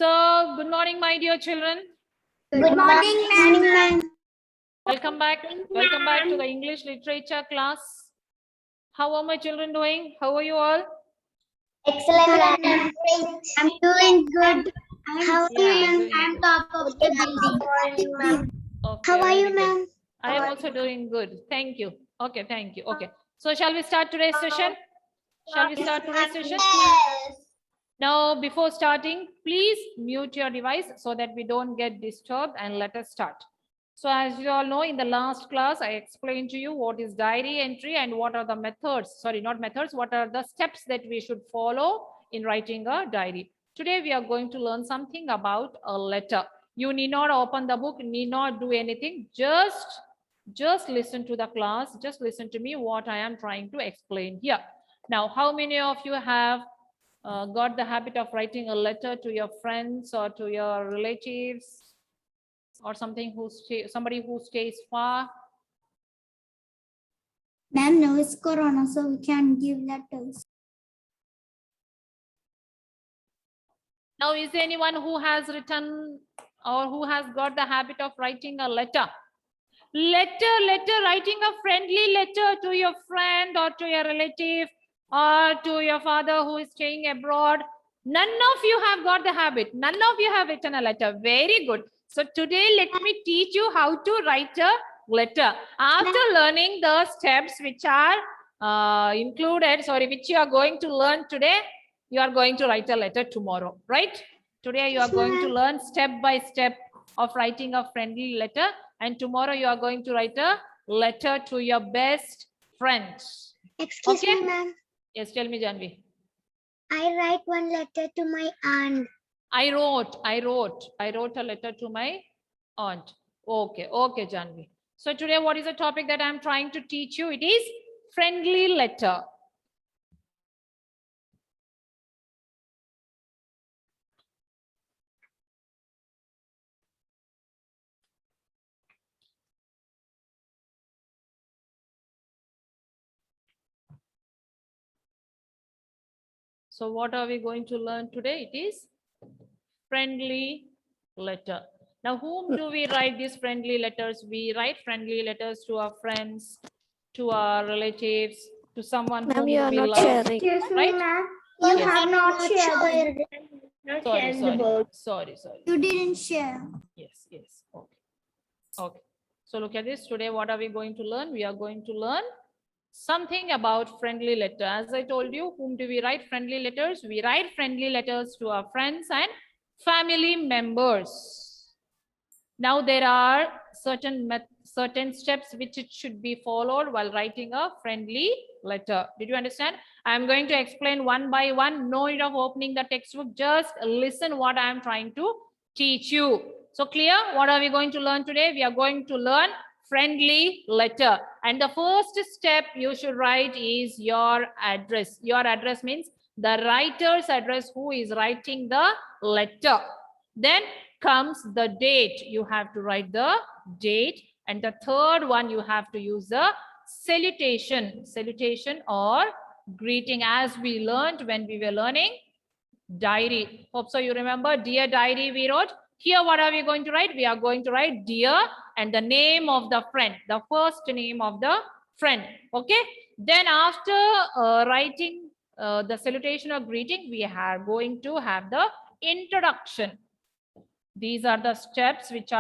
So, good morning, my dear children. Good morning, ma'am. Welcome back. Welcome back to the English literature class. How are my children doing? How are you all? Excellent, ma'am. I'm doing good. How are you, ma'am? I'm top of the building. Okay, How are you, very good. ma'am? I am also doing good. Thank you. Okay, thank you. Okay. So, shall we start today's session? Shall we start today's session? Yes. Now, before starting, please mute your device so that we don't get disturbed, and let us start. So as you all know, in the last class, I explained to you what is diary entry and what are the methods, sorry, not methods, what are the steps that we should follow in writing a diary. Today, we are going to learn something about a letter. You need not open the book, need not do anything. Just listen to the class. Just listen to me what I am trying to explain here. Now, how many of you have got the habit of writing a letter to your friends or to your relatives or somebody who stays far? Ma'am, now it's Corona, so we can give letters. Now, is there anyone who has written or who has got the habit of writing a letter? Writing a friendly letter to your friend or to your relative or to your father who is staying abroad. None of you have got the habit. None of you have written a letter. Very good. So today, let me teach you how to write a letter. After learning the steps which are which you are going to learn today, you are going to write a letter tomorrow, right? Today, you are going to learn step by step of writing a friendly letter, and tomorrow you are going to write a letter to your best friend. Excuse me, ma'am. Yes, tell me, Janvi. I write one letter to my aunt. I wrote a letter to my aunt. Okay, Janvi. So today, what is the topic that I'm trying to teach you? It is friendly letter. So what are we going to learn today? It is friendly letter. Now, whom do we write these friendly letters? We write friendly letters to our friends, to our relatives, to someone whom we love. Sharing. Excuse me, ma'am. You have not shared. Sorry. You didn't share. Yes. Okay. So look at this. Today, what are we going to learn? We are going to learn something about friendly letter. As I told you, whom do we write friendly letters? We write friendly letters to our friends and family members. Now there are certain steps which it should be followed while writing a friendly letter. Did you understand? I am going to explain one by one. No need of opening the textbook. Just listen what I am trying to teach you. So clear? What are we going to learn today? We are going to learn friendly letter. And the first step you should write is your address. Your address means the writer's address who is writing the letter. Then comes the date. You have to write the date. And the third one, you have to use the salutation or greeting, as we learned when we were learning diary. Hope so you remember. Dear diary, we wrote. Here, what are we going to write? We are going to write dear and the name of the friend, the first name of the friend. Okay. Then after writing the salutation or greeting, we are going to have the introduction. These are the steps which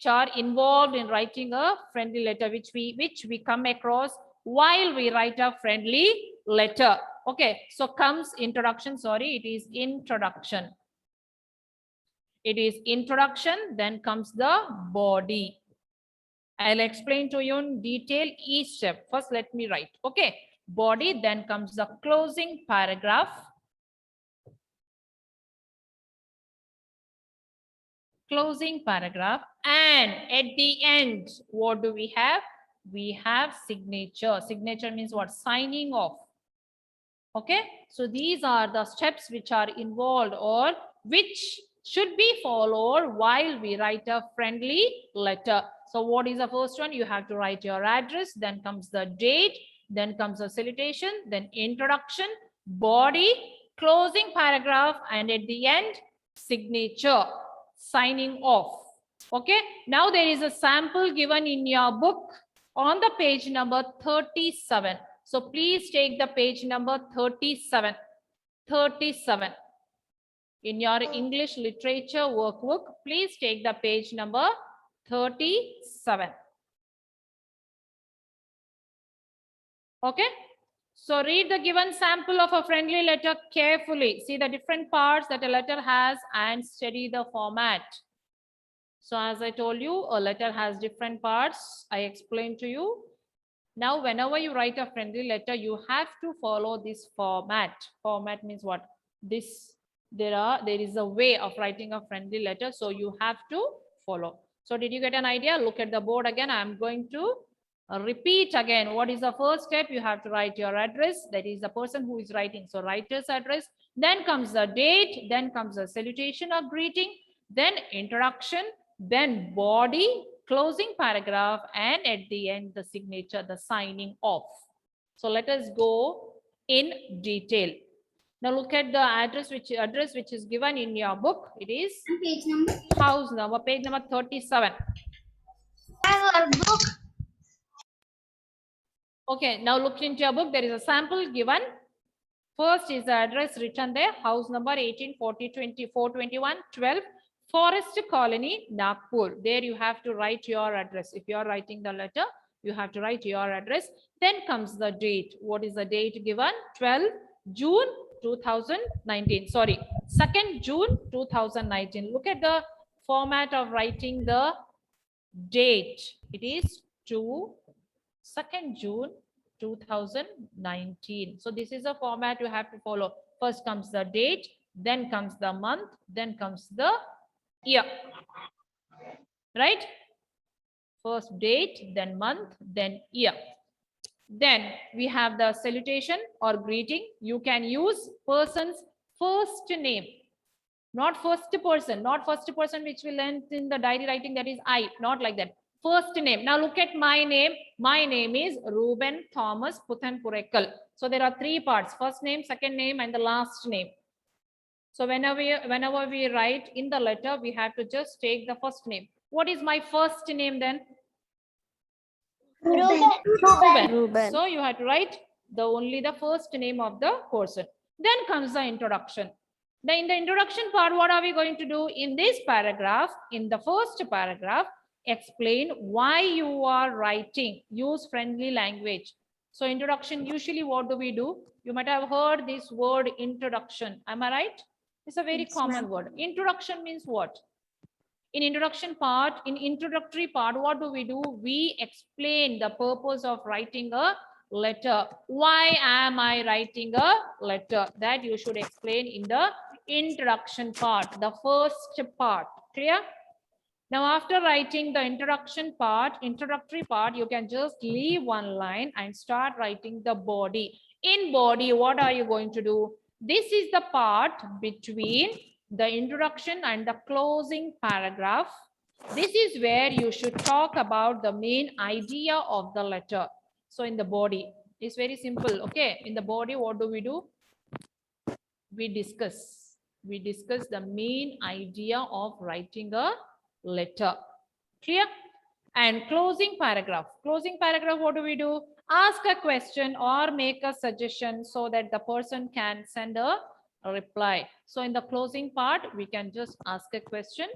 are involved in writing a friendly letter, which we come across while we write a friendly letter. Okay, so comes introduction. Sorry, it is introduction. It is introduction, then comes the body. I'll explain to you in detail each step. First, let me write. Okay, body, then comes the closing paragraph. Closing paragraph, and at the end, what do we have? We have signature. Signature means what? Signing off. Okay, so these are the steps which are involved or which should be followed while we write a friendly letter. So what is the first one? You have to write your address, then comes the date, then comes the salutation, then introduction, body, closing paragraph, and at the end, signature, signing off. Okay, now there is a sample given in your book on the page number 37. So please take the page number 37. 37. In your English literature workbook, please take the page number 37. Okay, so read the given sample of a friendly letter carefully. See the different parts that a letter has and study the format. So as I told you, a letter has different parts. I explained to you. Now, whenever you write a friendly letter, you have to follow this format. Format means what? There is a way of writing a friendly letter, so you have to follow. So did you get an idea? Look at the board again. I'm going to repeat again. What is the first step? You have to write your address. That is the person who is writing. So writer's address. Then comes the date. Then comes the salutation or greeting. Then introduction. Then body, closing paragraph, and at the end the signature, the signing off. So let us go in detail. Now look at the address which is given in your book. It is Page number. house number, page number 37. Our book. Okay, now look into your book. There is a sample given. First is the address written there. House number 18 40 24 21 12. Forest Colony, Nagpur. There you have to write your address. If you are writing the letter, you have to write your address. Then comes the date. What is the date given? 12 June 2019. Sorry, 2nd June 2019. Look at the format of writing the date. It is 2nd June 2019. So this is a format you have to follow. First comes the date, then comes the month, then comes the year, right? First date, then month, then year. Then we have the salutation or greeting. You can use person's first name, not first person which we learned in the diary writing, that is I, not like that. First name. Now look at my name. My name is Ruben Thomas Puthanpurekal. So there are three parts: first name, second name, and the last name. So whenever we write in the letter, we have to just take the first name. What is my first name then? Ruben. So you have to write only the first name of the person. Then comes the introduction. Then in the introduction part, what are we going to do in this paragraph? In the first paragraph, explain why you are writing. Use friendly language. So introduction, usually what do we do? You might have heard this word introduction. Am I right? It's a very common word. Introduction means what? In introduction part, in introductory part, what do? We explain the purpose of writing a letter. Why am I writing a letter? That you should explain in the introduction part, the first part. Clear? Now, after writing the introductory part, you can just leave one line and start writing the body. In body, what are you going to do? This is the part between the introduction and the closing paragraph. This is where you should talk about the main idea of the letter. So in the body, it's very simple. Okay, in the body, what do? We discuss the main idea of writing a letter. Clear? And closing paragraph, what do? Ask a question or make a suggestion so that the person can send a reply. So in the closing part, we can just ask a question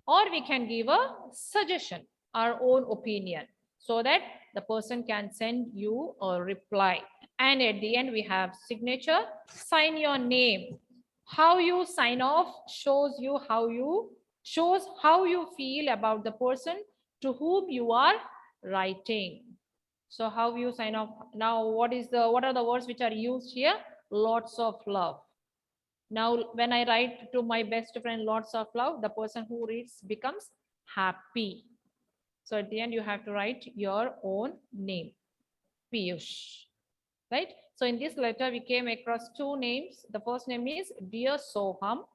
or we can give a suggestion, our own opinion, so that the person can send you a reply. And at the end, we have signature. Sign your name. How you sign off shows how you feel about the person to whom you are writing. So how you sign off. Now, what are the words which are used here? Lots of love. Now, when I write to my best friend lots of love, the person who reads becomes happy. So at the end, you have to write your own name, Piyush. Right? So in this letter, we came across two names. The first name is Dear Soham,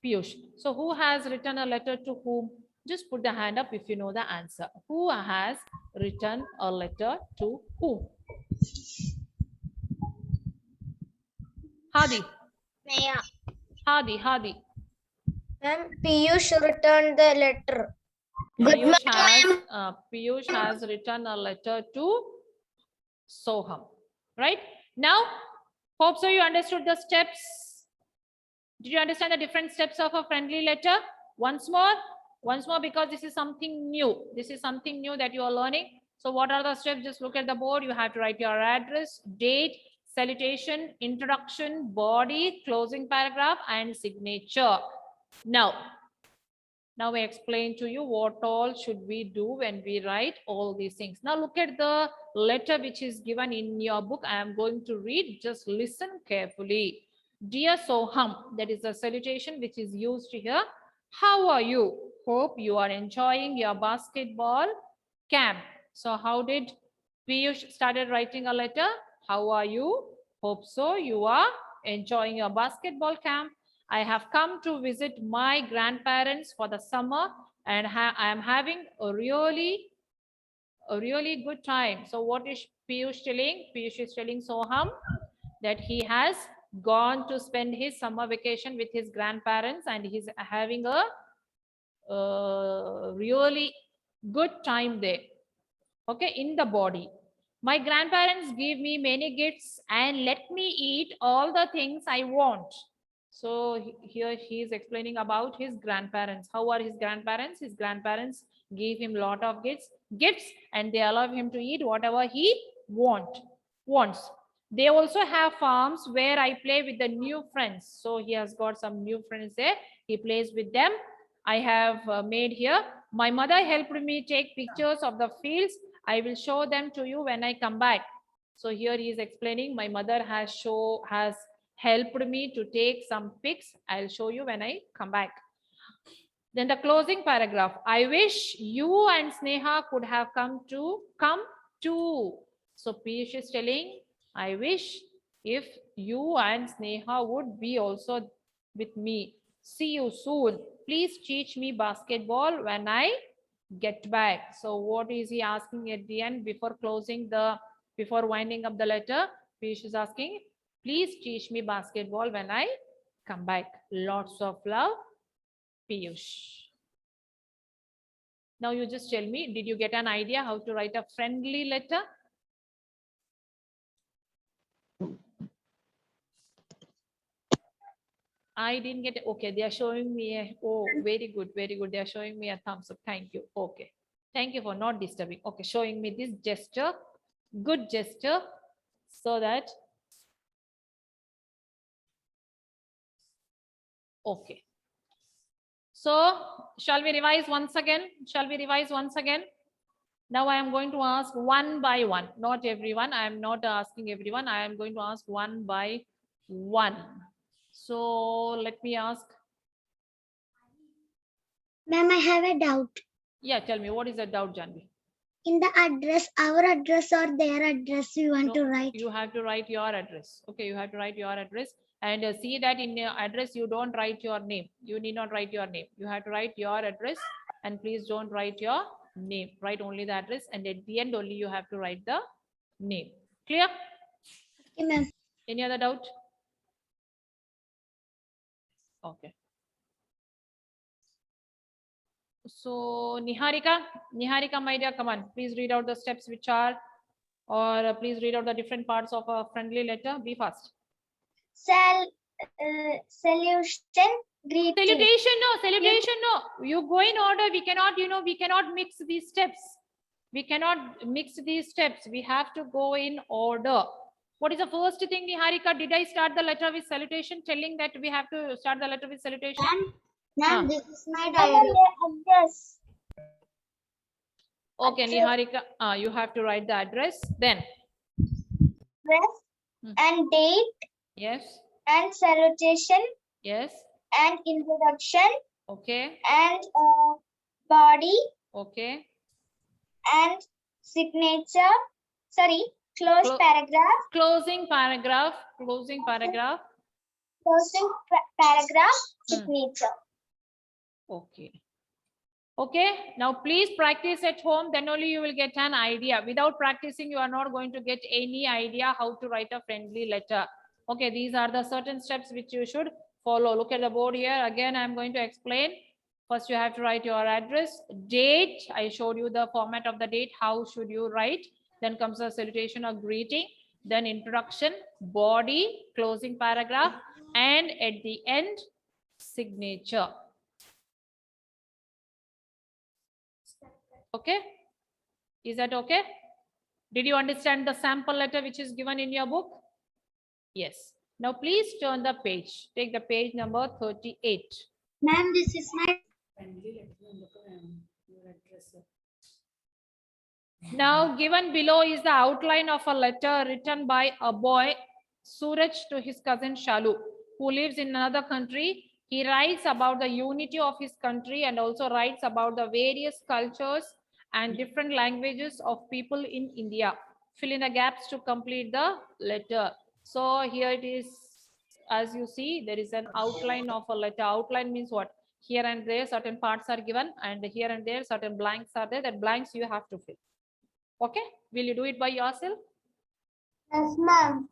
Piyush. So who has written a letter to whom? Just put the hand up if you know the answer. Who has written a letter to whom? Hadi. Hadi. Ma'am, Piyush returned the letter. Piyush has written a letter to Soham. Right? Now, hope so you understood the steps. Did you understand the different steps of a friendly letter? Once more, because this is something new. This is something new that you are learning. So what are the steps? Just look at the board. You have to write your address, date, salutation, introduction, body, closing paragraph, and signature. Now I explain to you what all should we do when we write all these things. Now look at the letter which is given in your book. I am going to read. Just listen carefully. Dear Soham, that is the salutation which is used here. How are you? Hope you are enjoying your basketball camp. So how did Piyush started writing a letter? How are you? Hope so you are enjoying your basketball camp. I have come to visit my grandparents for the summer and I am having a really good time. So what is Piyush telling? Piyush is telling Soham that he has gone to spend his summer vacation with his grandparents and he's having a really good time there. Okay, in the body. My grandparents gave me many gifts and let me eat all the things I want. So here he is explaining about his grandparents. How are his grandparents? His grandparents gave him a lot of gifts, and they allow him to eat whatever he wants. They also have farms where I play with the new friends. So he has got some new friends there. He plays with them. I have made here. My mother helped me take pictures of the fields. I will show them to you when I come back. So here he is explaining, my mother has helped me to take some pics. I'll show you when I come back. Then the closing paragraph. I wish you and Sneha could have come too. So Piyush is telling, I wish if you and Sneha would be also with me. See you soon. Please teach me basketball when I get back. So what is he asking at the end before winding up the letter? Piyush is asking, please teach me basketball when I come back. Lots of love, Piyush. Now you just tell me, did you get an idea how to write a friendly letter? I didn't get it. Okay, they are showing me very good. They are showing me a thumbs up. Thank you. Okay. Thank you for not disturbing. Okay, showing me this gesture. Good gesture. So that. Okay. So shall we revise once again? Now I am going to ask one by one. Not everyone. I am not asking everyone. I am going to ask one by one. So let me ask. Ma'am, I have a doubt. Yeah, tell me, what is the doubt, Janvi? In the address, our address or their address we want to write? You have to write your address. Okay, you have to write your address. And see that in your address, you don't write your name. You need not write your name. You have to write your address. And please don't write your name. Write only the address. And at the end only you have to write the name. Clear? Okay, ma'am. Any other doubt? Okay. So Niharika, my dear, come on. Please read out the steps which are, or please read out the different parts of a friendly letter. Be fast. Salutation, greeting. Salutation, no. You go in order. We cannot mix these steps. We have to go in order. What is the first thing, Niharika? Did I start the letter with salutation, telling that we have to start the letter with salutation? Ma'am, this is my diary. Yes. Okay, Niharika, you have to write the address. Then Address and date. Yes. And salutation. Yes. And introduction. Okay. And body. Okay. And signature. Sorry, paragraph. Closing paragraph. Signature. Okay. Okay, now please practice at home, then only you will get an idea. Without practicing, you are not going to get any idea how to write a friendly letter. Okay, these are the certain steps which you should Follow. Look at the board here. Again, I'm going to explain. First, you have to write your address, date. I showed you the format of the date. How should you write? Then comes the salutation or greeting. Then introduction, body, closing paragraph, and at the end, signature. Okay? Is that okay? Did you understand the sample letter which is given in your book? Yes. Now please turn the page. Take the page number 38. Ma'am, this is my. Now given below is the outline of a letter written by a boy, Suraj, to his cousin Shalu, who lives in another country. He writes about the unity of his country and also writes about the various cultures and different languages of people in India. Fill in the gaps to complete the letter. So here it is. As you see, there is an outline of a letter. Outline means what? Here and there certain parts are given, and here and there certain blanks are there. That blanks you have to fill. Okay, will you do it by yourself? Yes, ma'am.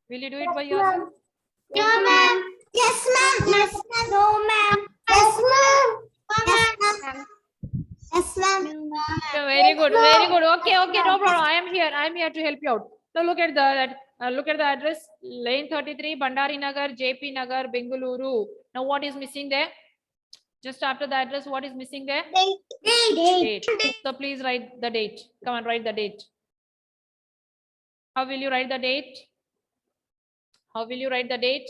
Will you do it by yourself? No, ma'am. Yes, ma'am. Yes, ma'am. No, ma'am. Yes, ma'am. Yes, ma'am. Yes, ma'am. Very good, very good. Okay, okay, no problem. I am here. I am here to help you out. So look at the address. Lane 33, Bandari Nagar, JP Nagar, Bengaluru. Now what is missing there? Just after the address, what is missing there? Date. Date. So please write the date. Come on, write the date. How will you write the date? How will you write the date?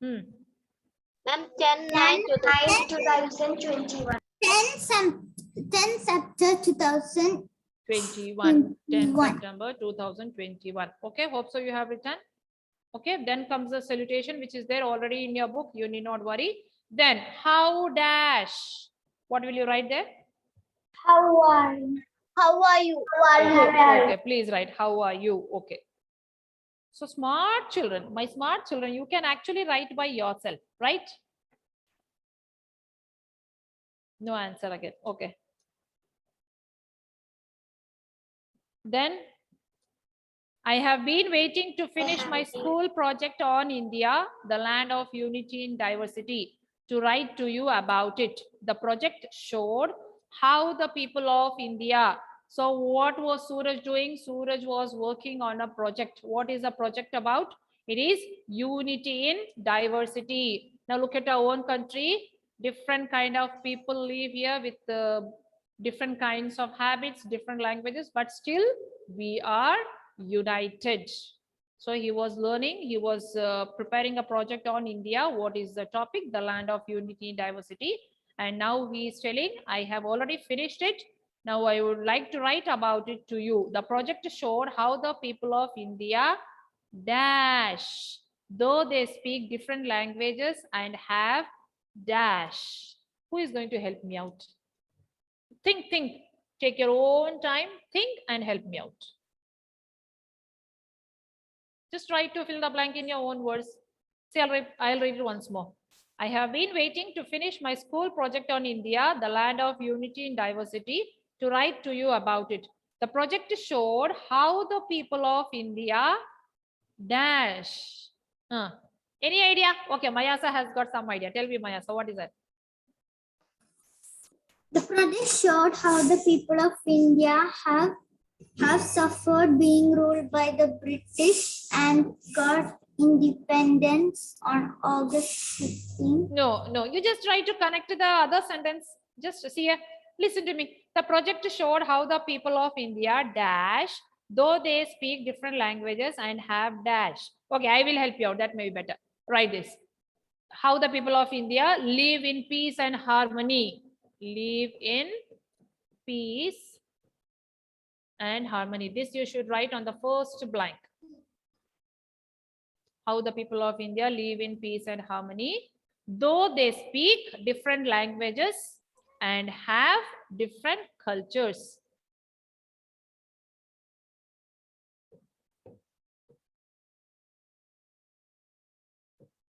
Ma'am, 10/9/2021. 10 September 2000. 21, 10 21. September 2021. Okay, hope so you have written. Okay, then comes the salutation, which is there already in your book. You need not worry. Then how dash. What will you write there? How are you? How are you? Okay, please write how are you. Okay. So smart children, my smart children, you can actually write by yourself, right? No answer again. Okay. Then I have been waiting to finish my school project on India, the land of unity and diversity, to write to you about it. The project showed how the people of India. So what was Suraj doing? Suraj was working on a project. What is the project about? It is unity in diversity. Now look at our own country. Different kind of people live here with different kinds of habits, different languages, but still we are united. So he was learning, he was preparing a project on India. What is the topic? The land of unity and diversity. And now he is telling, I have already finished it. Now I would like to write about it to you. The project showed how the people of India dash, though they speak different languages and have dash. Who is going to help me out? Think, take your own time, think and help me out. Just try to fill the blank in your own words. See, I'll read it once more. I have been waiting to finish my school project on India, the land of unity and diversity, to write to you about it. The project showed how the people of India dash. Any idea? Okay, Mayasa has got some idea. Tell me, Mayasa, what is that? The project showed how the people of India have suffered being ruled by the British and got independence on August 15. No, you just try to connect to the other sentence. Just see here, listen to me. The project showed how the people of India dash, though they speak different languages and have dash. Okay, I will help you out. That may be better. Write this. How the people of India live in peace and harmony. Live in peace and harmony. This you should write on the first blank. How the people of India live in peace and harmony, though they speak different languages and have different cultures.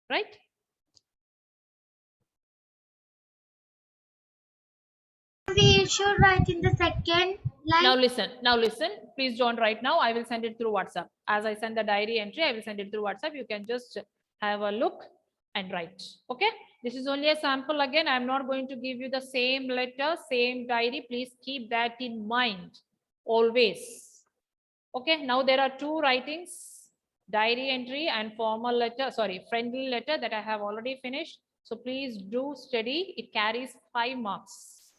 Right? We should write in the second line. Now listen. Please don't write now. I will send it through WhatsApp. As I send the diary entry, I will send it through WhatsApp. You can just have a look. and write. Okay, this is only a sample. Again, I'm not going to give you the same letter, same diary. Please keep that in mind always. Okay, now there are two writings, diary entry and formal letter, sorry, friendly letter that I have already finished. So please do study. It carries 5 marks.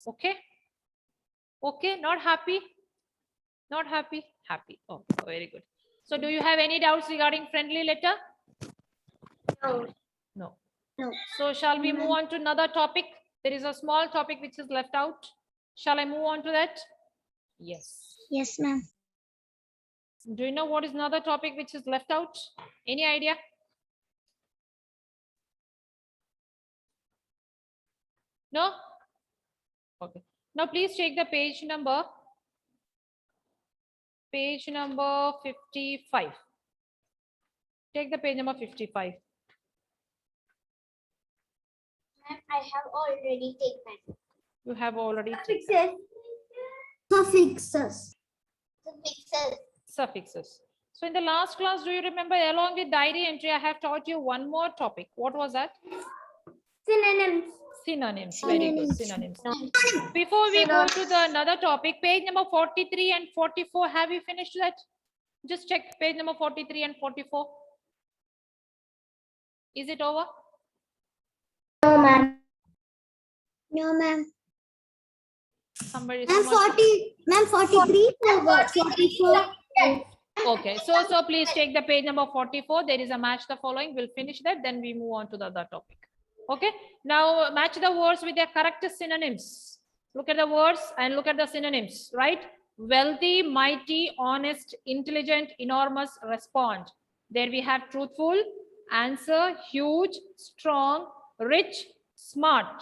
Okay. Okay, not happy? Not happy? Happy. Oh, very good. So do you have any doubts regarding friendly letter? No. No. No. So shall we move on to another topic? There is a small topic which is left out. Shall I move on to that? Yes. Yes, ma'am. Do you know what is another topic which is left out? Any idea? No? Okay. Now please take the page number 55. Take the page number 55. Ma'am, I have already taken. You have already taken. Suffixes. Suffixes. Suffixes. So in the last class, do you remember, along with diary entry, I have taught you one more topic. What was that? Synonyms. Synonyms. Very good. Synonyms. Before we go to the another topic, page number 43 and 44, have you finished that? Just check page number 43 and 44. Is it over? No, ma'am. No, ma'am. Somebody. Ma'am, 40. Ma'am, 43. 44. Okay, so please take the page number 44. There is a match the following. We'll finish that, then we move on to the other topic. Okay, now match the words with their correct synonyms. Look at the words and look at the synonyms, right? Wealthy, mighty, honest, intelligent, enormous, respond. There we have truthful, answer, huge, strong, rich, smart.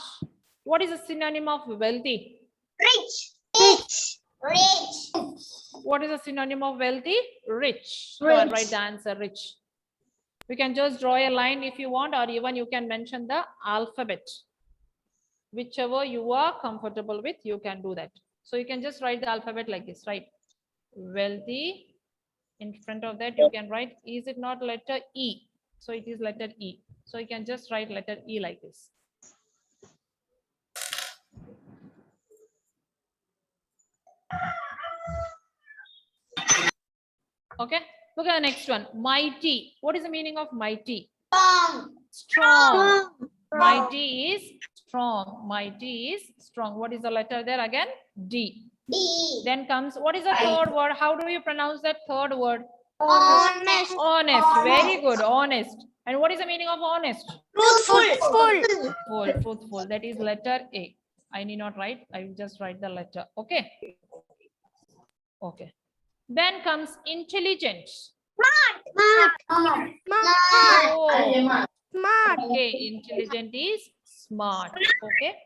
What is a synonym of wealthy? Rich. Rich. Rich. What is a synonym of wealthy? Rich. Go and write the answer, rich. We can just draw a line if you want, or even you can mention the alphabet. Whichever you are comfortable with, you can do that. So you can just write the alphabet like this, right? Wealthy. In front of that, you can write, is it not letter E? So it is letter E. So you can just write letter E like this. Okay, look at the next one. Mighty. What is the meaning of mighty? Strong. Strong. Mighty is strong. Mighty is strong. What is the letter there again? D. D. Then comes, what is the third word? How do you pronounce that third word? Honest. Honest. Very good. Honest. And what is the meaning of honest? Truthful. Truthful. That is letter A. I need not write. I will just write the letter. Okay. Okay. Then comes intelligent. Smart. Oh. Smart. Okay. Intelligent is smart. Okay.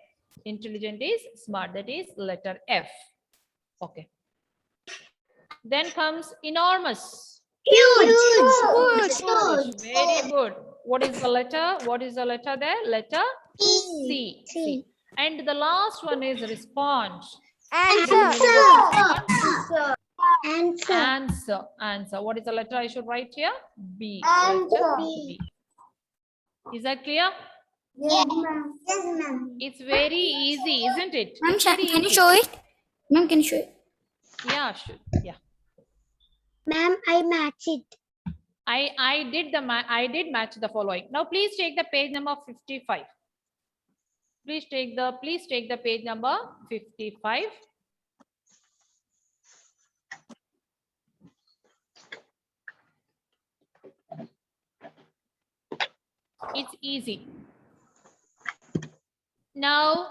Intelligent is smart. That is letter F. Okay. Then comes enormous. Huge. Very good. What is the letter? What is the letter there? Letter C. C. And the last one is respond. Answer. What is the letter I should write here? B. Letter B. Is that clear? Yes, ma'am. It's very easy, isn't it? Ma'am, It's very can you easy. show it? Ma'am, can you show it? Yeah, sure. Yeah. Ma'am, I match it. I did match the following. Now please take the page number 55. Please take the page number 55. It's easy. Now,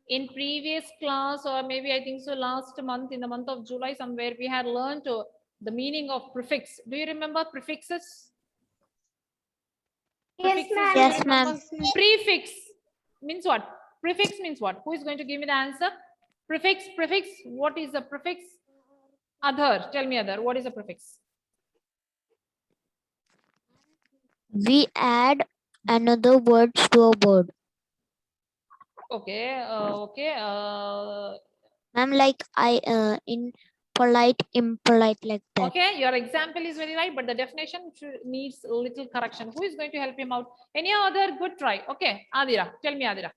in previous class, or maybe I think so last month, in the month of July somewhere, we had learned the meaning of prefix. Do you remember prefixes? Yes, ma'am. Yes, ma'am. Prefix means what? Prefix means what? Who is going to give me the answer? Prefix. What is the prefix? Other. Tell me other. What is a prefix? We add another words to a word. Okay. Okay. Ma'am, like in polite, impolite, like that. Okay, your example is very right, but the definition needs a little correction. Who is going to help him out? Any other good try? Okay, Adira, tell me, Adira.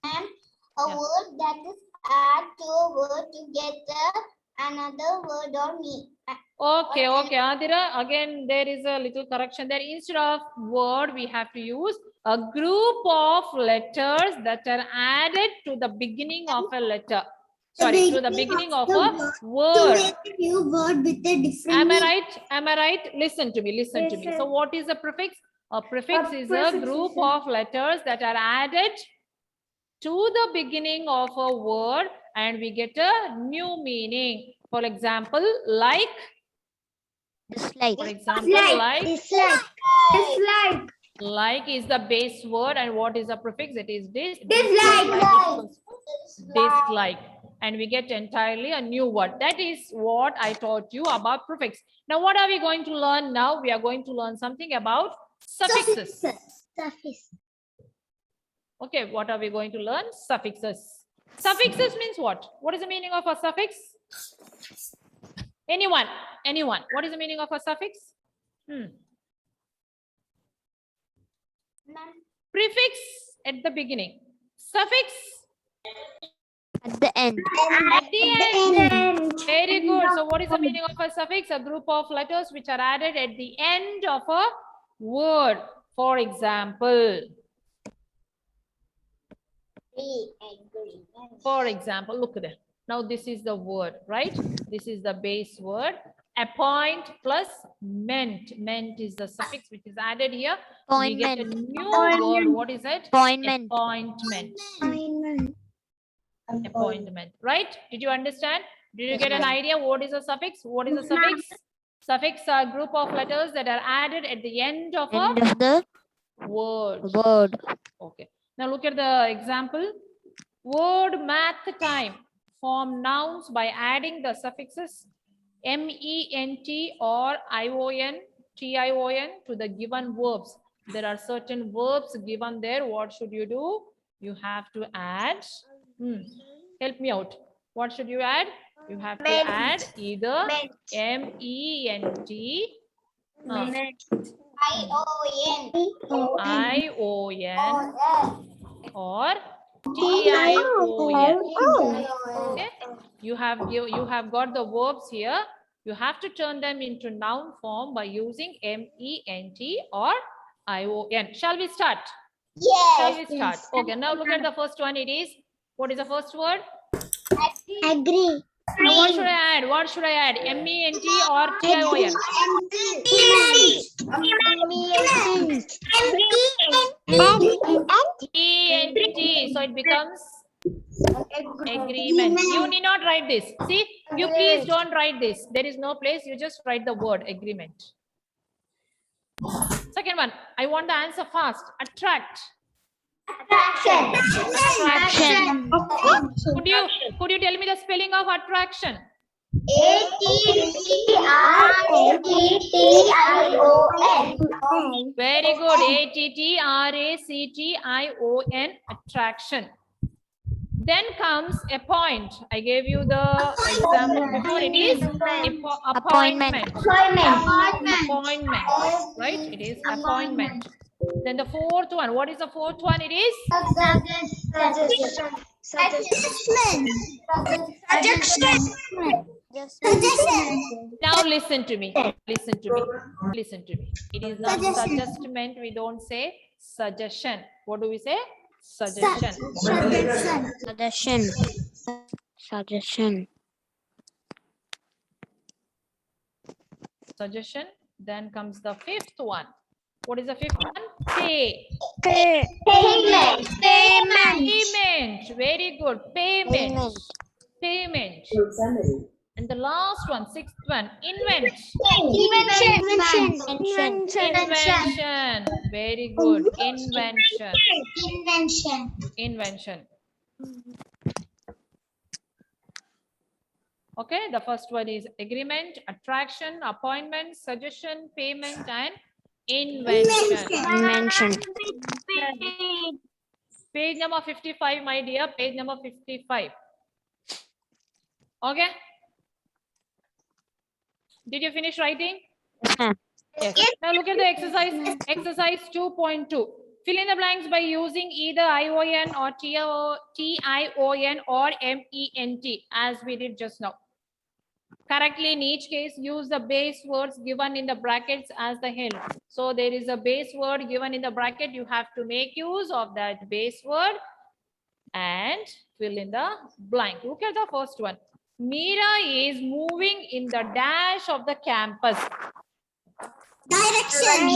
A Yeah. word that is add to a word to get another word or mean. Okay, okay, Adira. Again, there is a little correction there. Instead of word, we have to use a group of letters that are added to the beginning of a letter. Sorry, to the beginning of a word. To make a new word with a different Am I meaning. right? Am I right? Listen to me. Listen to me. So what is a prefix? A prefix is a group of letters that are added to the beginning of a word and we get a new meaning. For example, like. Dislike. For example, like. Dislike. Like is the base word and what is the prefix? It is Dislike. dislike. And we get entirely a new word. That is what I taught you about prefix. Now, what are we going to learn now? We are going to learn something about suffixes. Okay, what are we going to learn? Suffixes. Suffixes means what? What is the meaning of a suffix? Anyone? Anyone? What is the meaning of a suffix? Prefix at the beginning. Suffix At the end. at the end. Very good. So what is the meaning of a suffix? A group of letters which are added at the end of a word. For example, look there. Now this is the word, right? This is the base word. Appoint plus ment. Ment is the suffix which is added here. We get a new word. What is it? Appointment. Appointment. Appointment. Right? Did you understand? Did you get an idea what is a suffix? What is a suffix? Suffix are a group of letters that are added at the end of End a of the word. Okay. Now look at the example. Word math time. Form nouns by adding the suffixes ment or ion, tion to the given verbs. There are certain verbs given there. What should you do? You have to add. Help me out. What should you add? You have to add either ment, ion, or tion. Okay, you have got the verbs here. You have to turn them into noun form by using ment or ion. Shall we start? Shall we start? Okay, now look at the first one. It is, what is the first word? Agree. Now what should I add? What should I add? ment or tion? ent. So it becomes agreement. You need not write this. See, you please don't write this. There is no place. You just write the word agreement. Second one, I want the answer fast. Attract. Attraction. Could you tell me the spelling of attraction? ATTRACTION. Very good. ATTRACTION. Attraction. Then comes appoint. I gave you the example before. It is appointment. Appointment. Right? It is appointment. Then the fourth one. What is the fourth one? It is now listen to me. Listen to me. Listen to me. It is not suggestment. We don't say suggestion. What do we say? Suggestion. Suggestion. Then comes the fifth one. What is the fifth one? Pay. Payment. Very good. Payment. Payment. And the last one, sixth one, invent. Invention. Very good. Invention. Okay, the first one is agreement, attraction, appointment, suggestion, payment, and invention. Page number 55, my dear. Page number 55. Okay. Did you finish writing? Yes, ma'am. Yes. Now look at the exercise. Exercise 2.2. Fill in the blanks by using either ION or TION or MENT as we did just now. Correctly, in each case, use the base words given in the brackets as the hint. So there is a base word given in the bracket. You have to make use of that base word and fill in the blank. Look at the first one. Meera is moving in the dash of the campus. Direction.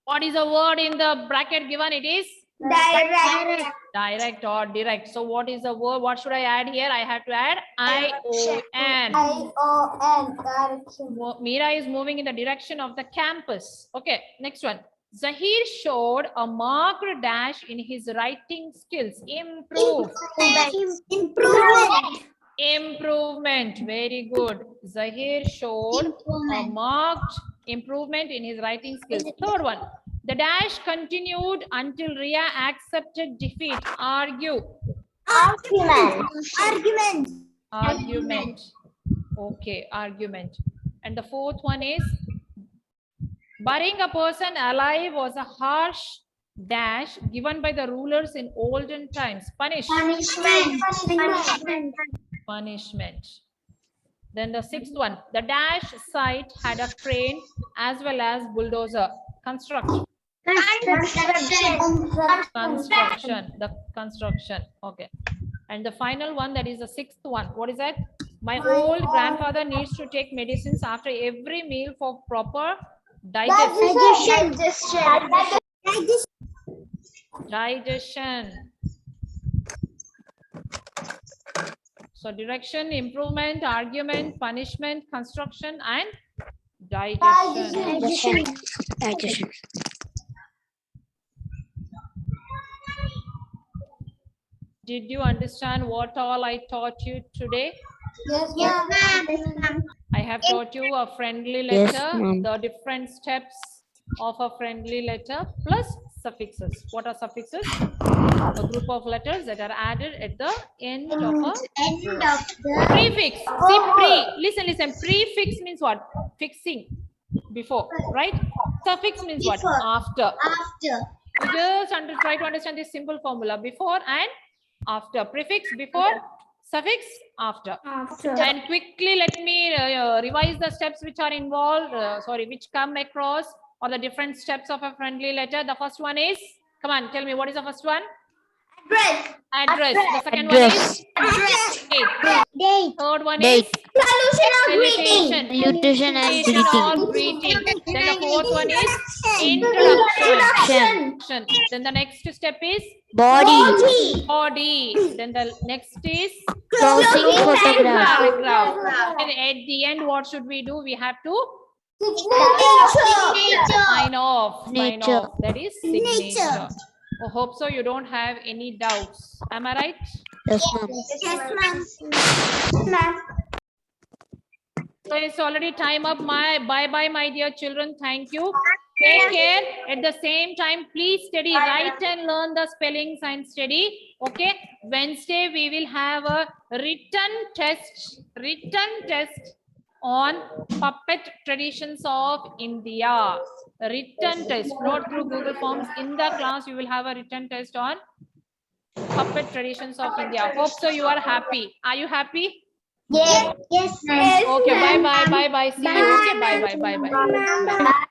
What is the word in the bracket given? It is Direct. direct or direct. So what is the word? What should I add here? I have to add ION. ION. Direction. Meera is moving in the direction of the campus. Okay, next one. Zahir showed a marked dash in his writing skills. Improve. Improvement. Improvement. Very good. Zahir showed a marked improvement in his writing skills. Third one. The dash continued until Ria accepted defeat. Argue. Argument. Okay, argument. And the fourth one is burying a person alive was a harsh dash given by the rulers in olden times. Punishment. Then the sixth one, the dash site had a crane as well as bulldozer. Construction. The construction. Okay. And the final one, that is the sixth one. What is that? My old grandfather needs to take medicines after every meal for proper digestion. So direction, improvement, argument, punishment, construction, and digestion. Did you understand what all I taught you today? Yes, ma'am. I have taught you a friendly Yes, letter, ma'am. the different steps of a friendly letter plus suffixes. What are suffixes? A group of letters that are added at the end of a prefix. See, listen. Prefix means what? Fixing. Before, right? Suffix means what? After. You just try to understand this simple formula. Before and after. Prefix before, suffix after. And quickly let me revise the steps which are involved, which come across, or the different steps of a friendly letter. The first one is, come on, tell me, what is the first one? Address. The second one is date. Third one is salutation. Salutation and Or greeting. Then the fourth one is introduction. Then the next step is body. Then the next is Closing photograph. paragraph. And at the end, what should we do? We have to sign off. Signature. That is signature. I hope so you don't have any doubts. Am I right? Yes, ma'am. So it's already time up. Bye-bye, my dear children. Thank you. Take care. At the same time, please study, write and learn the spellings and study. Okay. Wednesday, we will have a written test on puppet traditions of India. Written test, not through Google Forms. In the class, you will have a written test on puppet traditions of India. Hope so you are happy. Are you happy? Yes. Okay, bye. See you. Okay, bye.